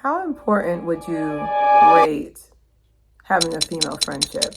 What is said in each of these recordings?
How important would you rate having a female friendship?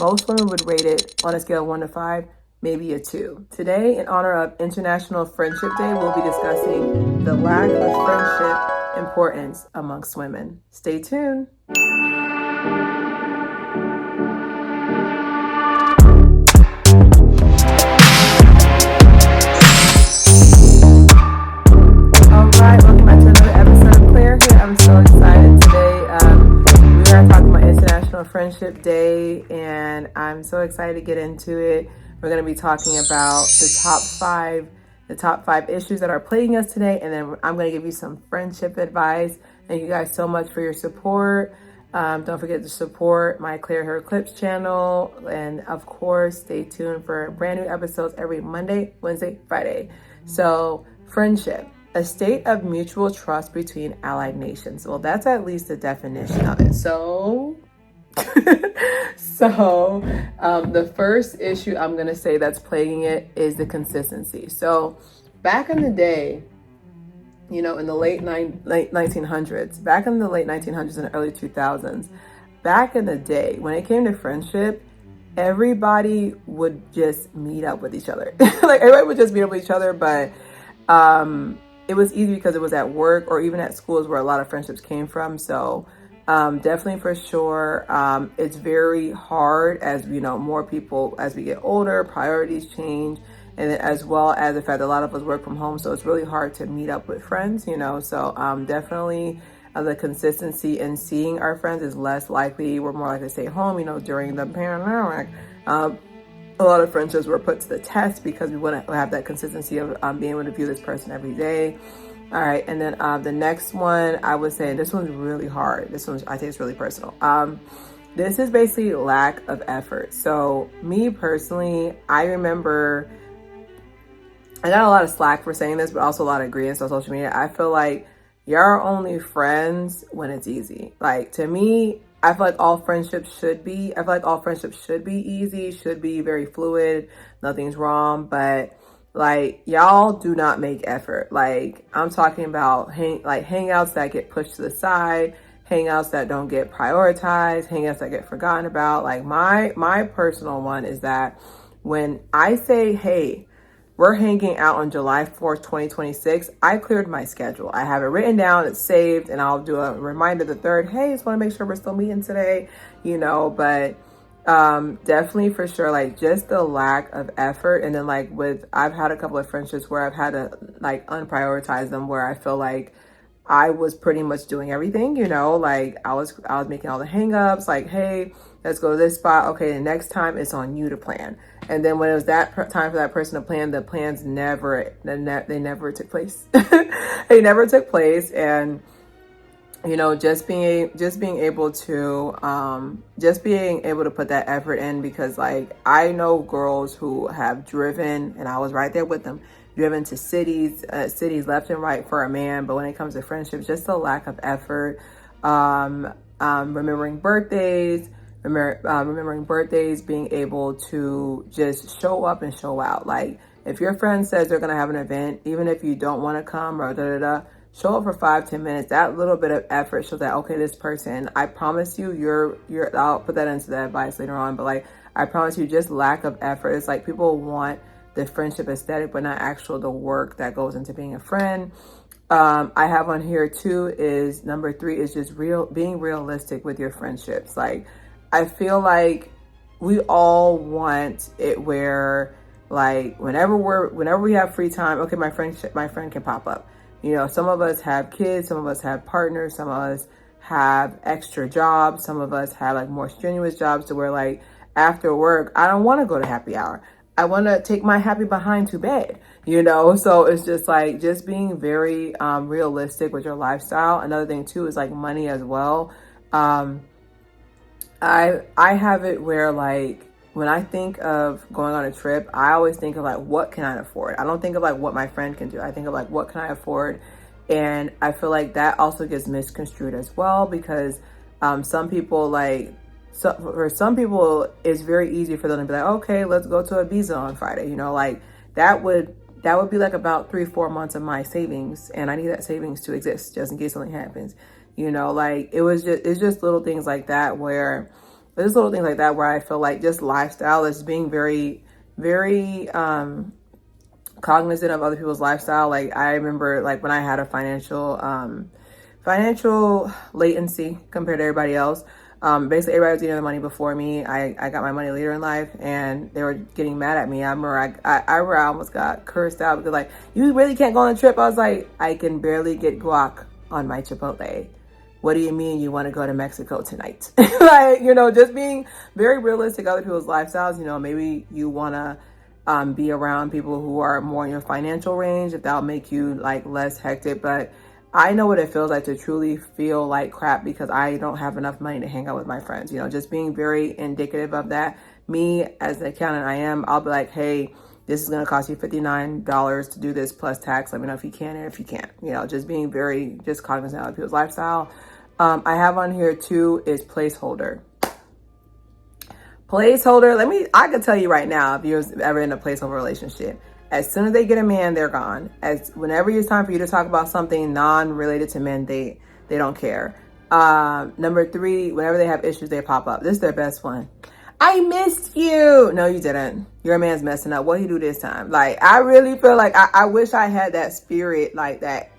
Most women would rate it on a scale of 1 to 5, maybe a 2. Today, in honor of International Friendship Day, we'll be discussing the lack of friendship importance amongst women. Stay tuned. Welcome back to another episode of Claire here. I'm so excited today. We are talking about International Friendship Day, and I'm so excited to get into it. We're going to be talking about the top five issues that are plaguing us today, and then I'm going to give you some friendship advice. Thank you guys so much for your support. Don't forget to support my Claire Hair Clips channel, and of course, stay tuned for brand new episodes every Monday, Wednesday, Friday. So, friendship. A state of mutual trust between allied nations. Well, that's at least the definition of it. So, the first issue I'm going to say that's plaguing it is the consistency. So, back in the day, in the late 1900s, back in the late 1900s and the early 2000s, back in the day, when it came to friendship, everybody would just meet up with each other. Like, everybody would just meet up with each other, but it was easy because it was at work or even at schools where a lot of friendships came from. So definitely for sure, it's very hard as more people, as we get older, priorities change. And then as well as the fact that a lot of us work from home. So it's really hard to meet up with friends, So definitely the consistency in seeing our friends is less likely. We're more likely to stay home, during the pandemic. A lot of friendships were put to the test because we want to have that consistency of being able to view this person every day. All right, and then the next one, I would say, this one's really hard. This one, I think it's really personal. This is basically lack of effort. So me personally, I remember, I got a lot of slack for saying this, but also a lot of agreements on social media. I feel like you're only friends when it's easy. Like, to me, I feel like all friendships should be easy, should be very fluid, nothing's wrong, but like, y'all do not make effort. Like, I'm talking about hangouts that get pushed to the side, hangouts that don't get prioritized, hangouts that get forgotten about. Like, my personal one is that when I say, hey, we're hanging out on July 4th, 2026. I cleared my schedule. I have it written down, it's saved, and I'll do a reminder the 3rd. Hey, just want to make sure we're still meeting today, but definitely for sure, like, just the lack of effort. And then I've had a couple of friendships where I've had to unprioritize them, where I feel like I was pretty much doing everything, like I was making all the hang-ups, like, hey, let's go to this spot. Okay, the next time it's on you to plan. And then when it was that time for that person to plan, the plans never took place. They never took place. And, just being able to put that effort in, because I know girls who have driven, and I was right there with them, driven to cities left and right for a man. But when it comes to friendships, just a lack of effort, remembering birthdays, being able to just show up and show out. Like, if your friend says they're going to have an event, even if you don't want to come or show up for 5-10 minutes. That little bit of effort shows that, okay, this person, I promise you, I'll put that into the advice later on, but I promise you, just lack of effort. It's like people want the friendship aesthetic, but not the work that goes into being a friend. I have on here too is number 3 is just being realistic with your friendships. Like, I feel like we all want it where, whenever we have free time, okay, my friend can pop up. Some of us have kids, some of us have partners, some of us have extra jobs, some of us have more strenuous jobs to where after work, I don't want to go to happy hour. I want to take my happy behind to bed, So it's just being very realistic with your lifestyle. Another thing too is money as well. I have it where when I think of going on a trip, I always think of what can I afford? I don't think of what my friend can do. I think of what can I afford? And I feel like that also gets misconstrued as well, because some people for some people it's very easy for them to be like, okay, let's go to Ibiza on Friday. That would that would be like about 3-4 months of my savings, and I need that savings to exist just in case something happens. Like it's just little things like that where I feel like just lifestyle is being very, very cognizant of other people's lifestyle. Like I remember like when I had a financial latency compared to everybody else. Basically everybody was getting their money before me. I got my money later in life, and they were getting mad at me. I remember I almost got cursed out because like, you really can't go on a trip. I was like, I can barely get guac on my Chipotle. What do you mean you want to go to Mexico tonight? Like, just being very realistic of other people's lifestyles. Maybe you want to be around people who are more in your financial range, if that'll make you like less hectic. But I know what it feels like to truly feel like crap because I don't have enough money to hang out with my friends. Just being very indicative of that. Me, as the accountant I'll be like, hey, this is going to cost you $59 to do this plus tax. Let me know if you can and if you can't. Just being very just cognizant of people's lifestyle. I have on here too is placeholder. I can tell you right now, if you're ever in a placeholder relationship, as soon as they get a man, they're gone. Whenever it's time for you to talk about something non-related to men, they don't care. Number 3, whenever they have issues, they pop up. This is their best one. I missed you. No, you didn't. Your man's messing up. What he do this time? Like, I really feel like I wish I had that spirit, like that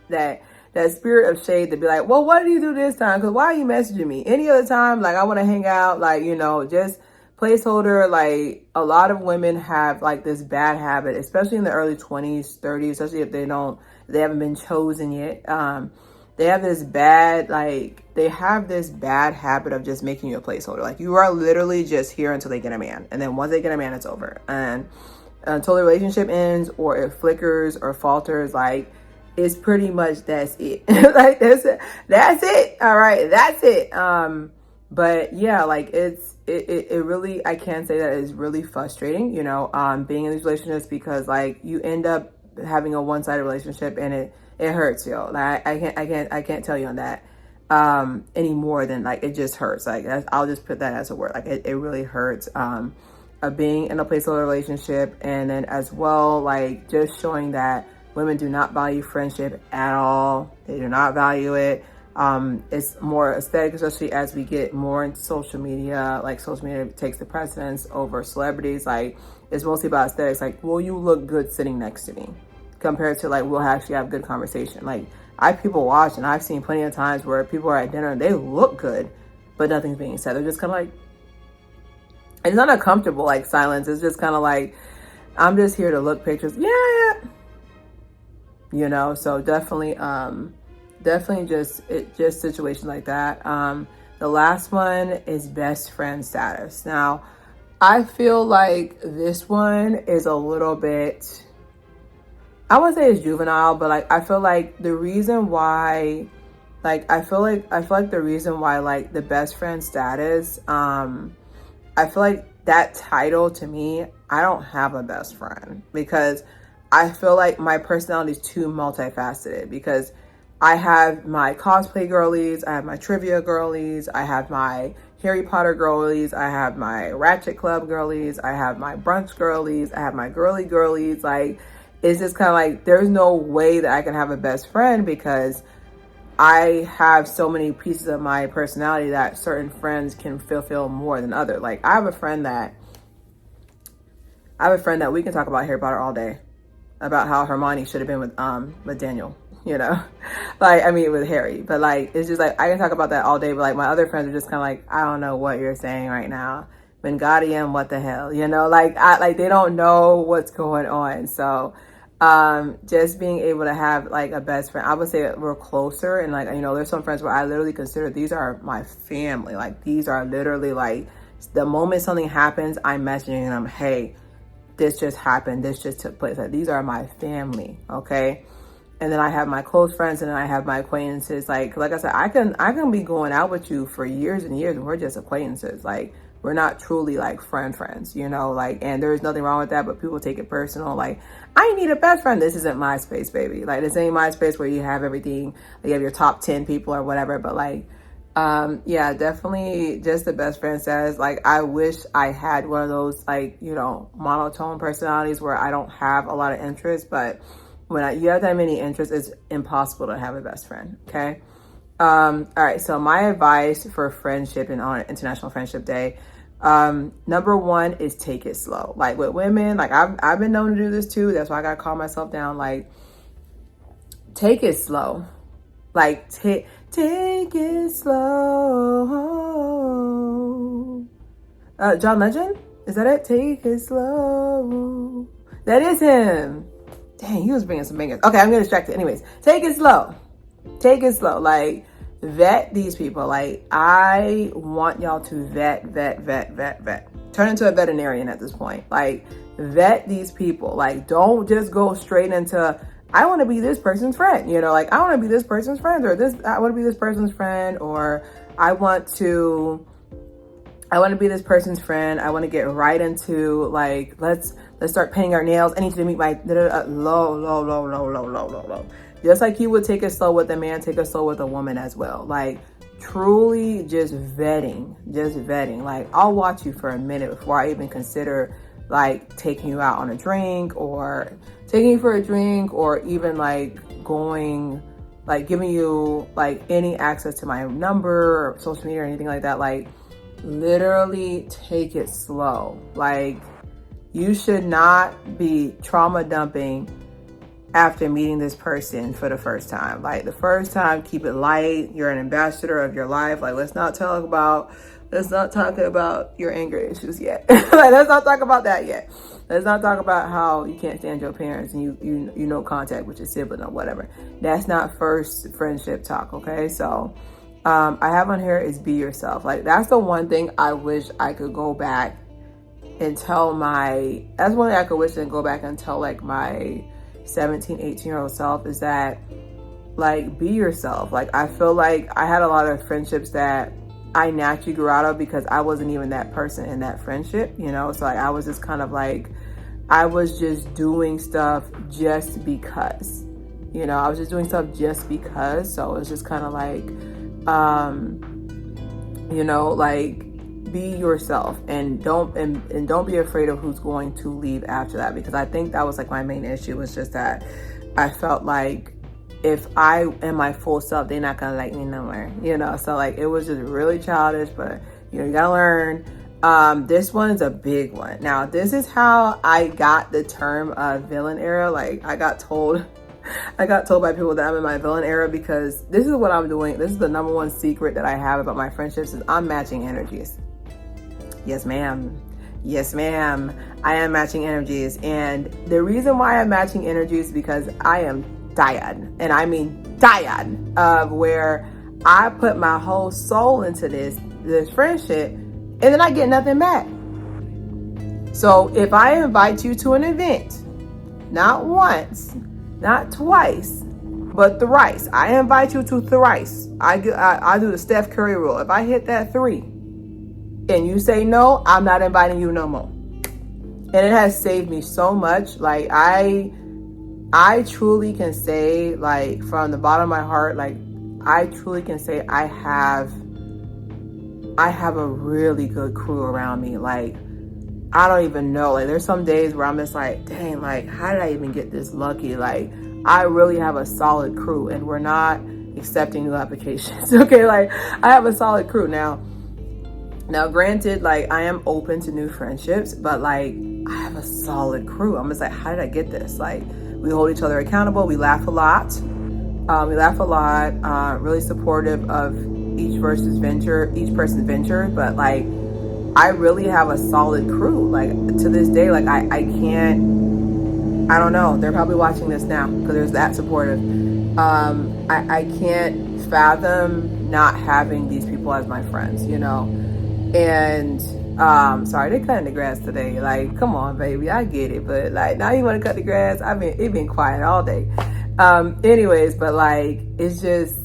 spirit of shade to be like, well, what did you do this time? Because why are you messaging me? Any other time, like, I want to hang out, like, just placeholder. Like, a lot of women have like this bad habit, especially in the early 20s, 30s, especially if they haven't been chosen yet. They have this bad habit of just making you a placeholder. Like, you are literally just here until they get a man. And then once they get a man, it's over. And until the relationship ends or it flickers or falters, like, it's pretty much that's it. Like, that's it. All right, that's it. But yeah, like it really, I can say that it's really frustrating, being in these relationships, because like you end up having a one-sided relationship and it hurts, yo. Like I can't tell you on that any more than like, it just hurts. Like I'll just put that as a word. Like it really hurts of being in a placeholder relationship. And then as well, like just showing that women do not value friendship at all. They do not value it. It's more aesthetic, especially as we get more into social media. Like, social media takes the precedence over celebrities. Like, it's mostly about aesthetics. Like, will you look good sitting next to me? Compared to like, we'll actually have good conversation. Like, people watch, and I've seen plenty of times where people are at dinner and they look good, but nothing's being said. They're just kind of like, it's not a comfortable like silence. It's just kind of like, I'm just here to look pictures. Yeah. So definitely just situations like that. The last one is best friend status. Now, I feel like this one is a little bit, I wouldn't say it's juvenile, but like I feel like the reason why, like the reason why like the best friend status, I feel like that title, to me, I don't have a best friend, because I feel like my personality is too multifaceted, because I have my cosplay girlies, I have my trivia girlies, I have my Harry Potter girlies, I have my Ratchet Club girlies, I have my brunch girlies, I have my girly girlies. Like, it's just kind of like, there's no way that I can have a best friend, because I have so many pieces of my personality that certain friends can fulfill more than others. Like, I have a friend that we can talk about Harry Potter all day, about how Hermione should have been with Daniel. Like, I mean, with Harry, but like, it's just like, I can talk about that all day, but like my other friends are just kind of like, I don't know what you're saying right now. Wingardium, what the hell, like they don't know what's going on. So, just being able to have like a best friend, I would say we're closer. And like, there's some friends where I literally consider these are my family. Like, these are literally like, the moment something happens, I'm messaging them, hey, this just happened. This just took place. Like, these are my family. Okay. And then I have my close friends, and then I have my acquaintances. Like I said, I can be going out with you for years and years, and we're just acquaintances. Like, we're not truly like friends, like, and there's nothing wrong with that, but people take it personal. Like, I need a best friend. This isn't MySpace, baby. Like, this ain't MySpace where you have everything. You have your top 10 people or whatever, but like, Yeah, definitely just the best friend says, like, I wish I had one of those, like, you know, monotone personalities where I don't have a lot of interest, but when you have that many interests, it's impossible to have a best friend. Okay. All right. So my advice for friendship and on International Friendship Day, number one is take it slow. Like with women, like I've been known to do this too. That's why I got to calm myself down. Like, take it slow. Like take it slow. John Legend? Is that it? Take it slow. That is him. Dang, he was bringing some bangers. Okay, I'm getting distracted. Anyways, take it slow. Take it slow. Like, vet these people. Like, I want y'all to vet. Turn into a veterinarian at this point. Like, vet these people. Like, don't just go straight into, I want to be this person's friend. You know, like, I want to be this person's friend, or I want to be this person's friend, or I want to be this person's friend. I want to get right into, like, let's start painting our nails. I need you to meet my low. Just like you would take it slow with a man, take it slow with a woman as well. Like, truly just vetting. Like, I'll watch you for a minute before I even consider, like, taking you out on a drink, or taking you for a drink, or even, like, going, like, giving you, like, any access to my number or social media or anything like that. Like, literally take it slow. Like, you should not be trauma dumping after meeting this person for the first time. Like, the first time, keep it light. You're an ambassador of your life. Like, let's not talk about your anger issues yet. Like, let's not talk about that yet. Let's not talk about how you can't stand your parents and you know contact with your sibling or whatever. That's not first friendship talk, okay? So I have on here is be yourself. Like, that's the one thing I wish I could go back and tell that's one thing I could wish and go back and tell, like, my 17, 18-year-old self, is that, like, be yourself. Like, I feel like I had a lot of friendships that I naturally grew out of because I wasn't even that person in that friendship, you know? So, like, I was just kind of like, I was just doing stuff just because, you know, I was just doing stuff just because. So it was just kind of like, you know, like, be yourself and don't be afraid of who's going to leave after that, because I think that was, like, my main issue, was just that I felt like if I am my full self, they're not gonna like me no more, you know? So, like, it was just really childish, but, you know, you gotta learn. This one is a big one. Now, this is how I got the term villain era. Like, I got told by people that I'm in my villain era, because this is what I'm doing. This is the number one secret that I have about my friendships, is I'm matching energies. Yes, ma'am. I am matching energies. And the reason why I'm matching energies is because I am dyad, and I mean dyad, of where I put my whole soul into this friendship, and then I get nothing back. So if I invite you to an event, not once, not twice, but thrice, I invite you to thrice. I do the Steph Curry rule. If I hit that 3 and you say no, I'm not inviting you no more. And it has saved me so much. Like, I truly can say, like, from the bottom of my heart, like, I truly can say I have a really good crew around me. Like, I don't even know. Like, there's some days where I'm just like, dang, like, how did I even get this lucky? Like, I really have a solid crew, and we're not accepting new applications. Okay, like, I have a solid crew. Now, granted, like, I am open to new friendships, but, like, I have a solid crew. I'm just like, how did I get this? Like, we hold each other accountable. We laugh a lot. Really supportive of each person's venture. But, like, I really have a solid crew. Like, to this day, like, I don't know. They're probably watching this now because they're that supportive. I can't fathom not having these people as my friends, you know? And sorry, they're cutting the grass today. Like, come on, baby, I get it, but, like, now you want to cut the grass? It's been quiet all day. Anyways, but, like, it's just,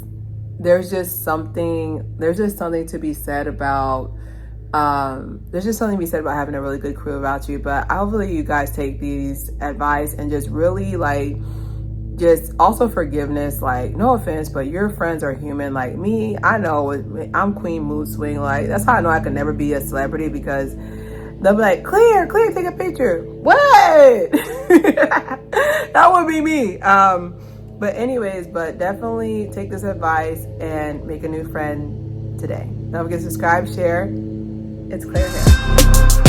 there's just something to be said about having a really good crew about you. But hopefully you guys take these advice and just really, like, just also forgiveness. Like, no offense, but your friends are human. Like me, I know I'm Queen Mood Swing. Like, that's how I know I can never be a celebrity, because they'll be like, Clear, take a picture. What? That would be me. But anyways, but definitely take this advice and make a new friend today. Don't forget to subscribe, share. It's Claire here.